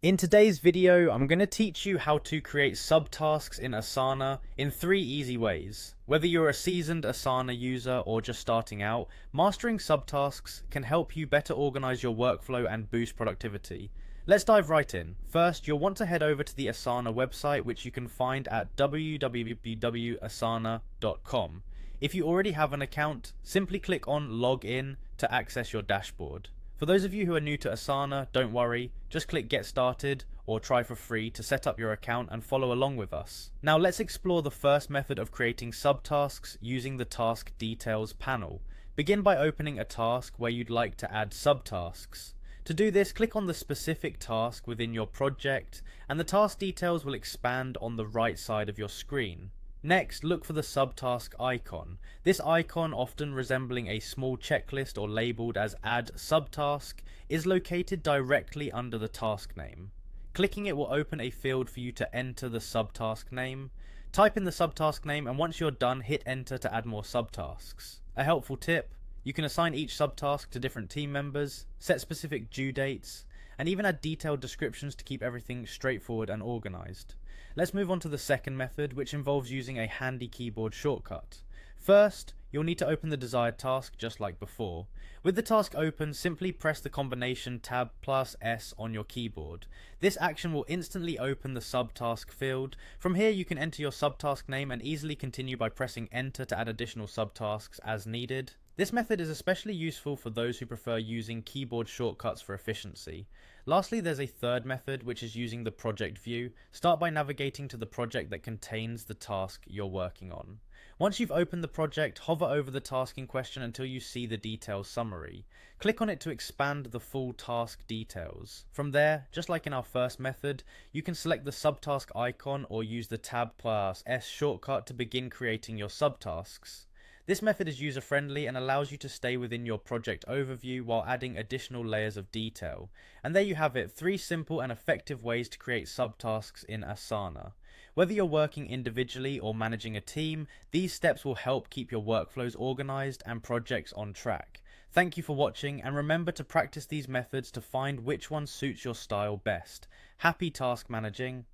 In today's video, I'm going to teach you how to create subtasks in Asana in 3 easy ways. Whether you're a seasoned Asana user or just starting out, mastering subtasks can help you better organize your workflow and boost productivity. Let's dive right in. First, you'll want to head over to the Asana website, which you can find at www.asana.com. If you already have an account, simply click on Log In to access your dashboard. For those of you who are new to Asana, don't worry, just click Get Started or try for free to set up your account and follow along with us. Now let's explore the first method of creating subtasks using the Task Details panel. Begin by opening a task where you'd like to add subtasks. To do this, click on the specific task within your project and the task details will expand on the right side of your screen. Next, look for the subtask icon. This icon, often resembling a small checklist or labeled as Add Subtask, is located directly under the task name. Clicking it will open a field for you to enter the subtask name. Type in the subtask name and once you're done, hit enter to add more subtasks. A helpful tip: you can assign each subtask to different team members, set specific due dates, and even add detailed descriptions to keep everything straightforward and organized. Let's move on to the second method, which involves using a handy keyboard shortcut. First, you'll need to open the desired task just like before. With the task open, simply press the combination Tab plus S on your keyboard. This action will instantly open the subtask field. From here you can enter your subtask name and easily continue by pressing enter to add additional subtasks as needed. This method is especially useful for those who prefer using keyboard shortcuts for efficiency. Lastly, there's a third method, which is using the project view. Start by navigating to the project that contains the task you're working on. Once you've opened the project, hover over the task in question until you see the details summary. Click on it to expand the full task details. From there, just like in our first method, you can select the subtask icon or use the Tab plus S shortcut to begin creating your subtasks. This method is user-friendly and allows you to stay within your project overview while adding additional layers of detail. And there you have it, 3 simple and effective ways to create subtasks in Asana. Whether you're working individually or managing a team, these steps will help keep your workflows organized and projects on track. Thank you for watching, and remember to practice these methods to find which one suits your style best. Happy task managing!